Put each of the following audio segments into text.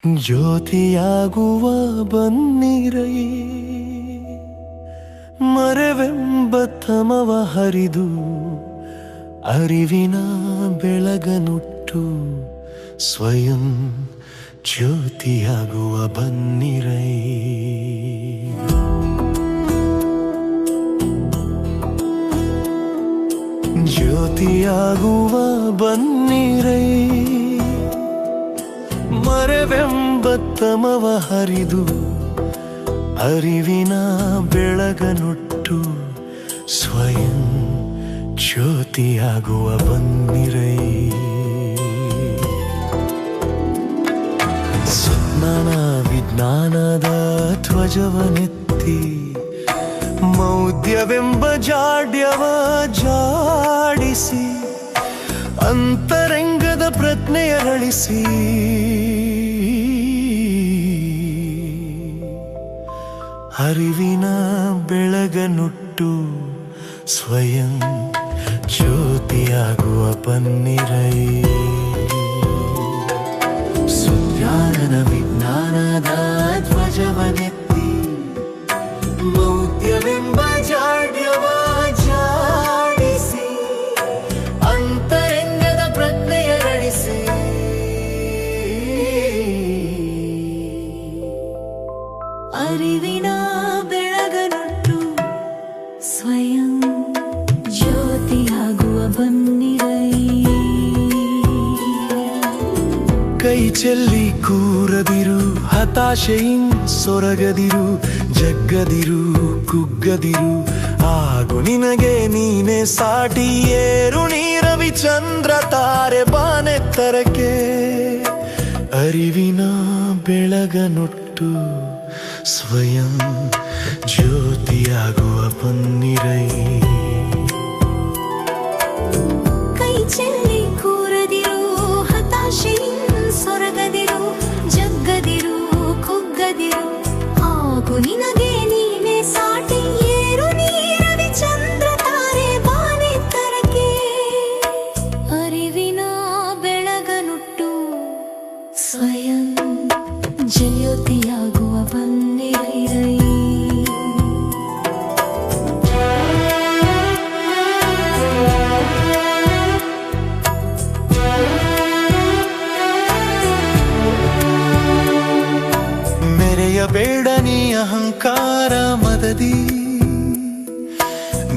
ಜ್ಯೋತಿಯಾಗುವ ಬನ್ನಿರೈ, ಮರೆವೆಂಬ ತಮವ ಹರಿದು ಅರಿವಿನ ಬೆಳಗನುಟ್ಟು ಸ್ವಯಂ ಜ್ಯೋತಿಯಾಗುವ ಬನ್ನಿರೈ. ಜ್ಯೋತಿಯಾಗುವ ಬನ್ನಿರೈ, ಮರೆವೆಂಬ ತಮವ ಹರಿದು ಅರಿವಿನ ಬೆಳಗನುಟ್ಟು ಸ್ವಯಂ ಜ್ಯೋತಿಯಾಗುವ ಬನ್ನಿರೈ. ಸುಜ್ಞಾನ ವಿಜ್ಞಾನದ ಧ್ವಜವನೆತ್ತಿ ಮೌಢ್ಯವೆಂಬ ಜಾಡ್ಯವ ಜಾಡಿಸಿ ಅಂತರಂಗದ ಪ್ರಜ್ಞೆಯರಳಿಸಿ ಅರಿವಿನ ಬೆಳಗನುಟ್ಟು ಸ್ವಯಂ ಜ್ಯೋತಿಯಾಗುವ ಬನ್ನಿರೈ. ಸುಜ್ಞಾನದ ವಿಜ್ಞಾನದ ಧ್ವಜವನೆತ್ತಿ ಮೌಢ್ಯವೆಂಬ ಜಾಡ್ಯವ ಜಾಡಿಸಿ ಅಂತರಂಗದ ಪ್ರಜ್ಞೆಯರಳಿಸಿ ಅರಿವಿನ ಬೆಳಗನುಟ್ಟು ಸ್ವಯಂ ಜ್ಯೋತಿಯಾಗುವ ಬನ್ನಿರೈ. ಕೈ ಚೆಲ್ಲಿ ಕೂರದಿರು, ಹತಾಶೆಯಿಂ ಸೊರಗದಿರು, ಜಗ್ಗದಿರು ಕುಗ್ಗದಿರು, ಆಗು ನಿನಗೆ ನೀನೆ ಸಾಟಿ. ಏರು ನೀರವಿ ಚಂದ್ರ ತಾರೆ ಬಾನೆತ್ತರಕ್ಕೆ ಅರಿವಿನ ಬೆಳಗನುಟ್ಟು ಸ್ವಯಂ ಜ್ಯೋತಿಯಾಗುವ ಬನ್ನಿರೈ. ಕೈ ಚೆಲ್ಲಿ ಕೂರದಿರು, ಹತಾಶೆಯಿಂ ಸೊರಗದಿರು, ಜಗ್ಗದಿರು ಕುಗ್ಗದಿರು, ಆಗು ನಿನಗೆ ನೀನೆ ಸಾಟಿ. ಏರು ನೀರವಿ ಚಂದ್ರ ತಾರೆ ಬಾನೆತ್ತರಕ್ಕೆ ಅರಿವಿನ ಬೆಳಗನುಟ್ಟು ಸ್ವಯಂ ಜ್ಯೋತಿಯಾಗುವ ಬನ್ನಿರೈ. ಮೆರೆಯಬೇಡ ನೀ ಅಹಂಕಾರ ಮದದಿ,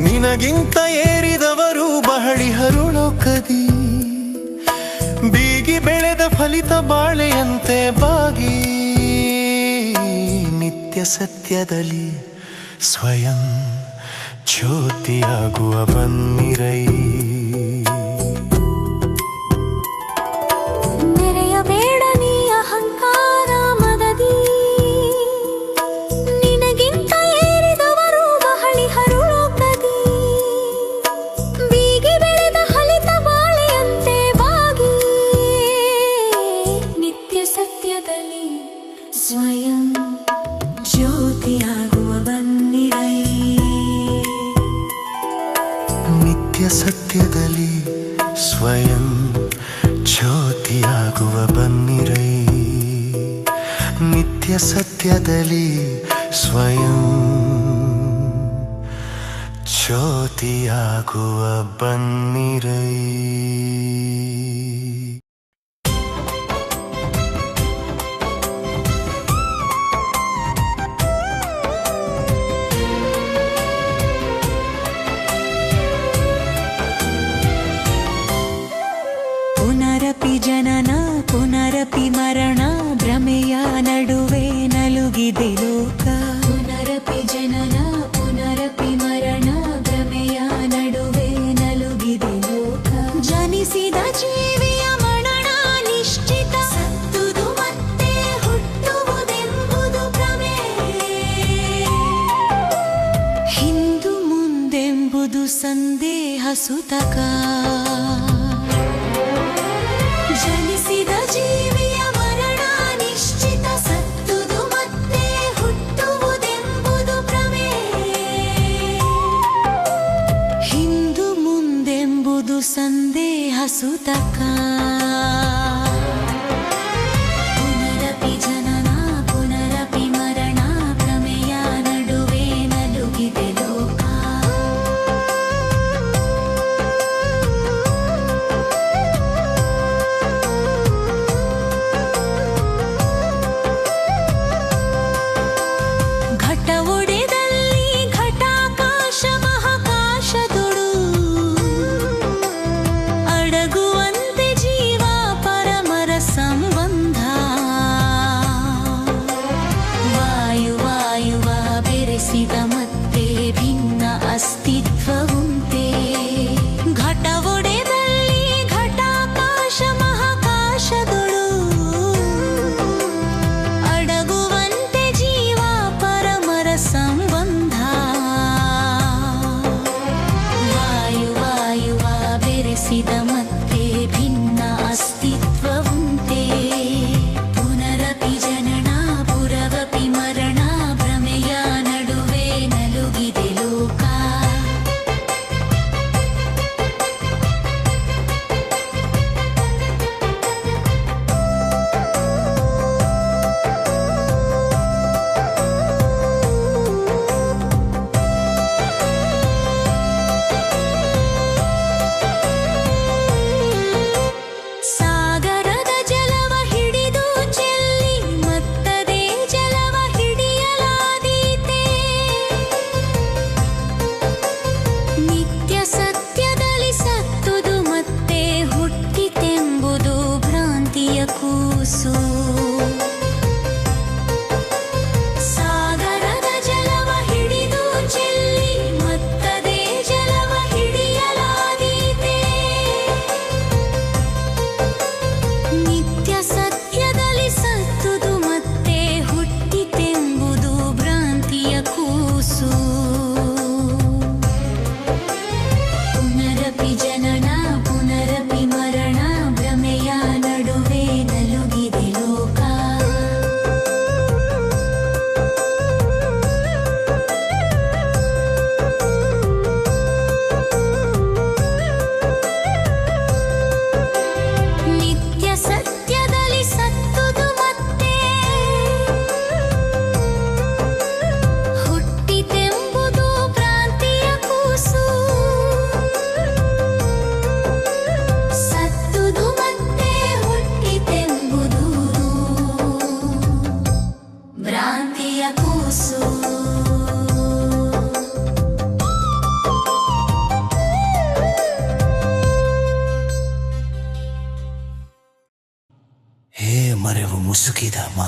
ನಿನಗಿಂತ ಏರಿದವರು ಬಹಳಿಹರು ಲೋಕದಿ. ಬೀಗಿ ಬೆಳೆದ ಫಲಿತ ಬಾಳೆಯಂತೆ ಬಾಗಿ ನಿತ್ಯ ಸತ್ಯದಲ್ಲಿ ಸ್ವಯಂ ಜ್ಯೋತಿಯಾಗುವ ಬನ್ನಿರೈ. ಮೆರೆಯಬೇಡ ನೀ ಅಹಂಕಾರ ಮದದಿ, ನಿನಗಿಂತ ಏರಿದವರು ಬಹಳಿಹರು ಲೋಕದಿ. ಬೀಗಿ ಬೆಳೆದ ಫಲಿತ ಬಾಳೆಯಂತೆ ಬಾಗಿ ನಿತ್ಯ ಸತ್ಯದಲ್ಲಿ ಸ್ವಯಂ ಜ್ಯೋತಿಯಾಗುವ ಬನ್ನಿರೈ. ನಿತ್ಯ ಸತ್ಯದಲ್ಲಿ ಸ್ವಯಂ ಜ್ಯೋತಿಯಾಗುವ ಬನ್ನಿರೈ. ನಿತ್ಯ ಸತ್ಯದಲ್ಲಿ ಸ್ವಯಂ ಜ್ಯೋತಿಯಾಗುವ ಬನ್ನಿರೈ. ಪುನರಪಿ ಜನನ ಪುನರಪಿ ಮರಣ, ಭ್ರಮೆಯ ನಡುವೆ ನಲುಗಿದೆ ಲೋಕ. ಪುನರಪಿ ಜನನ ಪುನರಪಿ ಮರಣ, ಭ್ರಮೆಯ ನಡುವೆ ನಲುಗಿದೆ ಲೋಕ. ಜನಿಸಿದ ಜೀವಿಯ ಮರಣ ನಿಶ್ಚಿತ, ಸತ್ತುದು ಮತ್ತೆ ಹುಟ್ಟುವುದೆಂಬುದು ಭ್ರಮೆ. ಹಿಂದು ಮುಂದೆಂಬುದು ಸಂದೇಹ ಸುತಕ. ಜನಿಸಿದ ಜೀವಿಯ ಮರಣ ನಿಶ್ಚಿತ, ಸತ್ತುದು ಮತ್ತೆ ಹುಟ್ಟುವುದೆಂಬುದು ಭ್ರಮೆ. ಹಿಂದು ಮುಂದೆಂಬುದು ಸಂದೇಹ ಸುತಕ. ಪುನರಪಿ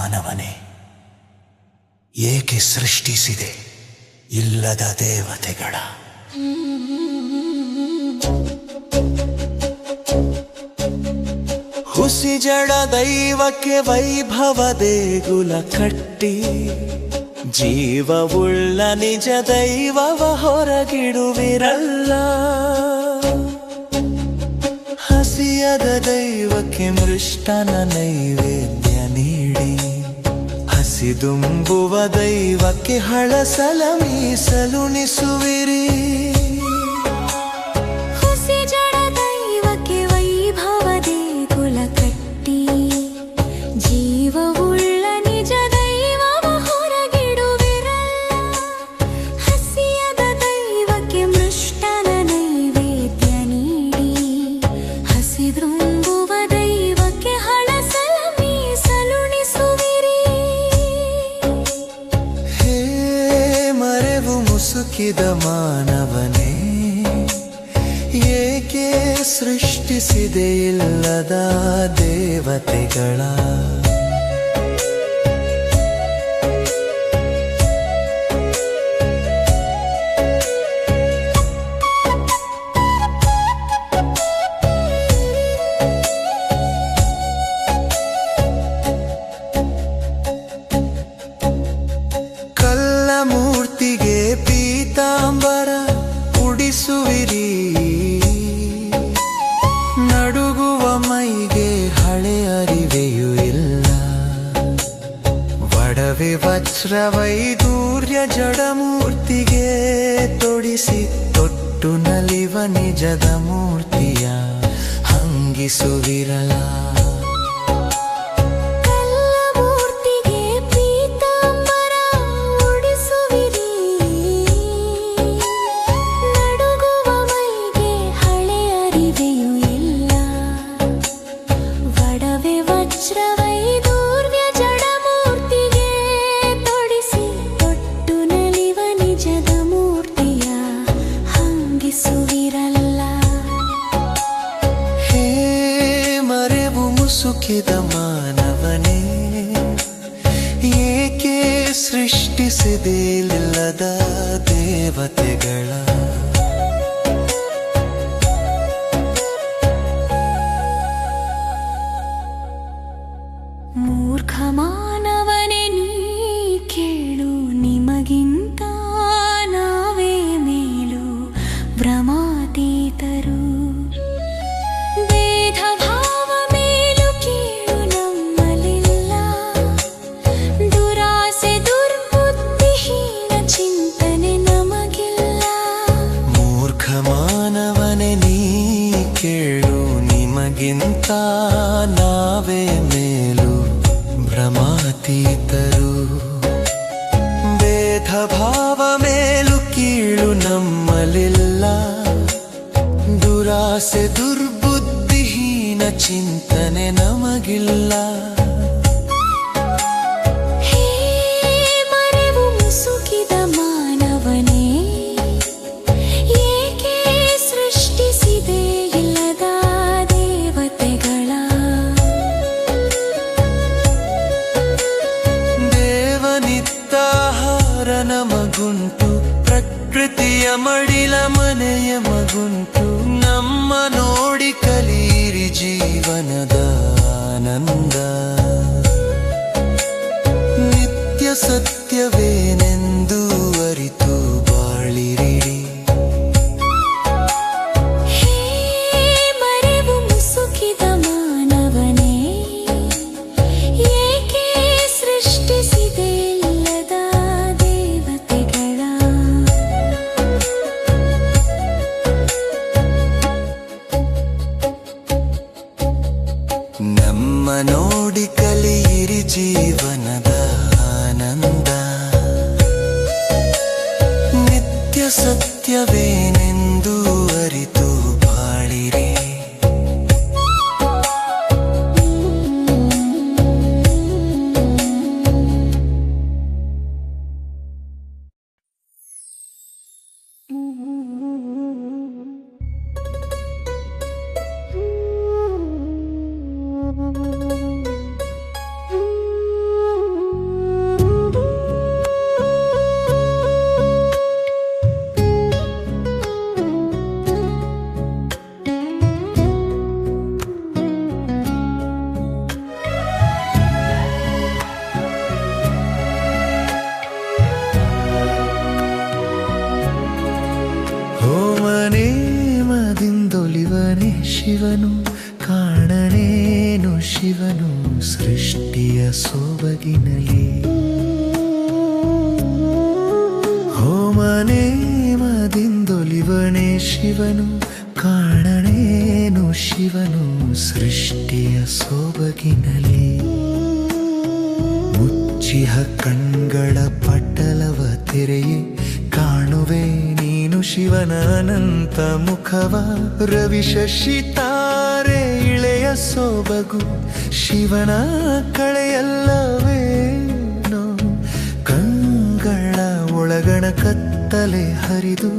ಮಾನವನೇ ಏಕೆ ಸೃಷ್ಟಿಸಿದೆ ಇಲ್ಲದ ದೇವತೆಗಳ. ಹುಸಿ ಜಡ ದೈವಕ್ಕೆ ವೈಭವ ದೇಗುಲ ಕಟ್ಟಿ ಜೀವವುಳ್ಳ ನಿಜ ದೈವವ ಹೊರಗಿಡುವಿರಲ್ಲ. ಹಸಿಯದ ದೈವಕ್ಕೆ ಮೃಷ್ಟನ ನೈವೇದ್ಯ ನೀಡಿ ಹಸಿದುಂಬುವ ದೈವಕ್ಕೆ ಹಳಸಲ ಮೀಸಲುಣಿಸುವಿರಿ. ಹುಸಿ ಜಡ ದೈವಕ್ಕೆ ವೈಭವ ದೇಗುಲ ಕಟ್ಟಿ ಜೀವವುಳ್ಳ ನಿಜ ದೈವವ ಹೊರಗಿಡುವಿರಲ್ಲ. ಹಸಿಯದ ದೈವಕ್ಕೆ ಮೃಷ್ಟನ ನೈವೇದ್ಯ ನೀಡಿ ಹಸಿದುಂಬುವ ದೈವಕ್ಕೆ ಹಳಸಲ ಮೀಸಲುಣಿಸುವಿರಿ. ಹೇ ಮರೆವು ಮುಸುಕಿದ ಮಾನವನೇ ಏಕೆ ಸೃಷ್ಟಿಸಿದೆ ಇಲ್ಲದ ದೇವತೆಗಳ. ಕಲ್ಲ ಮೂರ್ತಿಗೆ ಪೀತಾಂಬರ ಉಡಿಸುವಿರಿ. ನಡುಗುವ ಮೈಗೆ ಹಳೆ ಅರಿವೆಯೂ ಇಲ್ಲ. ಒಡವೆ ವಜ್ರ ವೈದೂರ್ಯ ಜಡಮೂರ್ತಿಗೆ ತೊಡಿಸಿ ತೊಟ್ಟು ನಲಿವ ನಿಜದ ಮೂರ್ತಿಯ ಹಂಗಿಸುವಿರಲ. ಮುಸುಕಿದ ಮಾನವನೇ ಏಕೆ ಸೃಷ್ಟಿಸಿದೆ ಇಲ್ಲದ ದೇವತೆಗಳ. ಮೂರ್ಖ ಮಾನವನೇ ನೀ ಕೇಳು, ನಿಮಗಿಂತ ನಾವೇ ಮೇಲು ಭ್ರಮಾತೀತರು. ಮಾನವನೇ ನೀ ಕೇಳು, ನಿಮಗಿಂತ ನಾವೇ ಮೇಲು ಭ್ರಮಾತೀತರು. ಭೇದ ಭಾವ ಮೇಲು ಕೀಳು ನಮ್ಮಲಿಲ್ಲ. ದುರಾಸೆ ದುರ್ಬುದ್ಧಿಹೀನ ಚಿಂತನೆ ನಮಗಿಲ್ಲ. ನಮಗುಂಟು ಪ್ರಕೃತಿಯ ಮಡಿಲ ಮನೆಯ ಮಗುಂಟು. ನಮ್ಮ ನೋಡಿ ಕಲೀರಿ ಜೀವನದ ಆನಂದ. ನಿತ್ಯ ಸತ್ಯವೇನೆಂದು ಅರಿತು ಬಾಳಿರಿ. ನಮ್ಮ ನೋಡಿ ಕಲಿಯಿರಿ ಜೀವನದ ಆನಂದ. ಶಿವನು ಕಾಣನೇನು ಶಿವನು ಸೃಷ್ಟಿಯ ಸೊಬಗಿನಲಿ ಹೋಮನೇಮದಿಂದೊಲಿವನೇ ಶಿವನು ಕಾಣನೇನು ಶಿವನು ಸೃಷ್ಟಿಯ ಸೊಬಗಿನಲಿ ಮುಚ್ಚಿಹ ಕಣ್ಗಳ ಪಟಲವ ತೆರೆಯೇ ಕಾಣುವೆ ನೀನು ಶಿವನ ಅನಂತ ಮುಖವ ರವಿ ಶಶಿ ತಾರೆ ಇಳೆಯ ಸೊಬಗು ಶಿವನ ಕಳೆಯಲ್ಲವೇನೋ ಕಂಗಳ ಒಳಗಣ ಕತ್ತಲೆ ಹರಿದು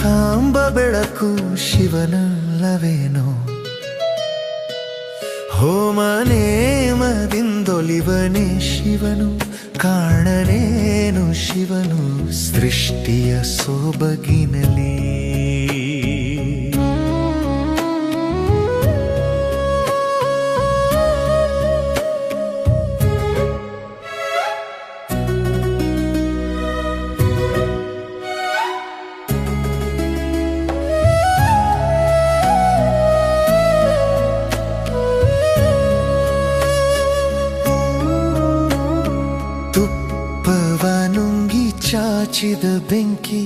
ಕಾಂಬ ಬೆಳಕು ಶಿವನಲ್ಲವೇನೋ ಹೋಮನೇಮದಿಂದೊಲಿವನೇ ಶಿವನು ಕಾಣನೇನು ಶಿವನು ಸೃಷ್ಟಿಯ ಸೊಬಗಿನಲಿ ತುಪ್ಪವನುಂಗಿ ಚಾಚಿದ ಬೆಂಕಿ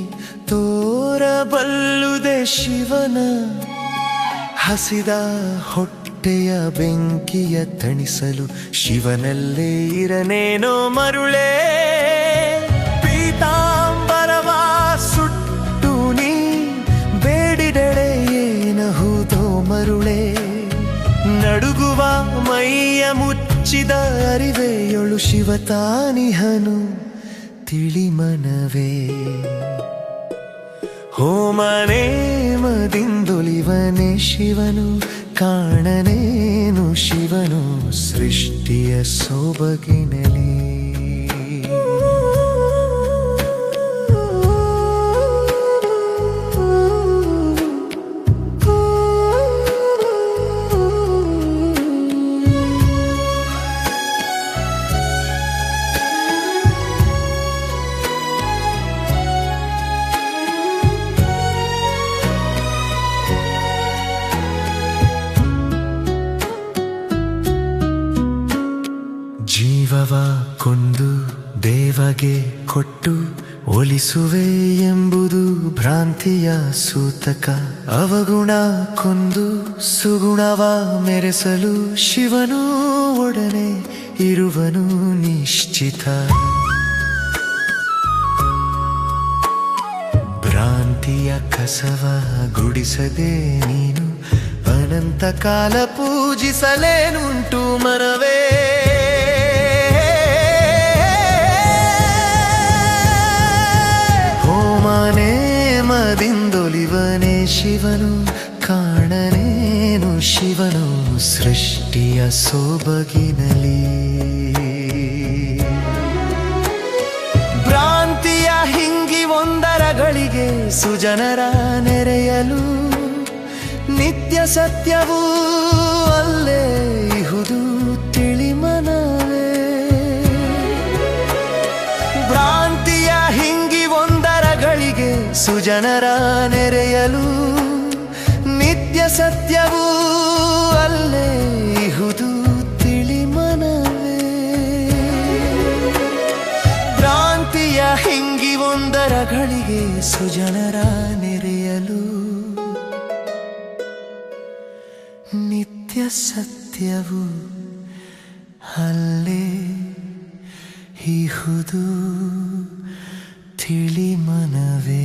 ತೋರಬಲ್ಲುದೆ ಶಿವನ ಹಸಿದ ಹೊಟ್ಟೆಯ ಬೆಂಕಿಯ ತಣಿಸಲು ಶಿವನಲ್ಲೇ ಇರನೇನೋ ಮರುಳೇ ಪೀತಾಂಬರವ ಸುಟ್ಟು ನೀ ಬೇಡಿದಡೆ ಏನಹುದೋ ಮರುಳೇ ನಡುಗುವ ಮೈಯ ಮುಚ್ಚಿದ ಅರಿವೆಯೊಳು ಶಿವತಾನಿಹನು ತಿಳಿಮನವೇ ಹೋಮನೇಮದಿಂದೊಲಿವನೇ ಶಿವನು ಕಾಣನೇನು ಶಿವನು ಸೃಷ್ಟಿಯ ಸೊಬಗಿನಲಿ ಜೀವವ ಕೊಂದು ದೇವಗೆ ಕೊಟ್ಟು ಒಲಿಸುವೆ ಎಂಬುದು ಭ್ರಾಂತಿಯ ಸೂತಕ ಅವಗುಣ ಕೊಂದು ಸುಗುಣವ ಮೆರೆಸಲು ಶಿವನು ಒಡನೆ ಇರುವನು ನಿಶ್ಚಿತ ಭ್ರಾಂತಿಯ ಕಸವ ಗುಡಿಸದೆ ನೀನು ಅನಂತ ಕಾಲ ಪೂಜಿಸಲೇನುಂಟು ಮನವೇ ಹೋಮನೇಮದಿಂದೊಲಿವನೇ ಶಿವನು ಕಾಣನೇನು ಶಿವನು ಸೃಷ್ಟಿಯ ಸೊಬಗಿನಲಿ ಭ್ರಾಂತಿಯ ಹಿಂಗಿ ಒಂದರ ಗಳಿಗೆ ಸುಜನರ ನೆರೆಯಲು ನಿತ್ಯ ಸತ್ಯವೂ ಅಲ್ಲೇ ಇಹುದು ತಿಳಿಮನವೇ ಭ್ರಾಂತಿಯ ಹಿಂಗಿ ಒಂದರ ಗಳಿಗೆ ಸುಜನರ ನೆರೆಯಲು ನಿತ್ಯ ಸತ್ಯವೂ ಅಲ್ಲೇ ಇಹುದು ತಿಳಿಮನವೇ ಭ್ರಾಂತಿಯ ಹಿಂಗಿ ಒಂದರ ಗಳಿಗೆ ಸುಜನರ ನೆರೆಯಲು ನಿತ್ಯ ಸತ್ಯವು ಅಲ್ಲೇ ಇಹುದು ತಿಳಿಮನವೇ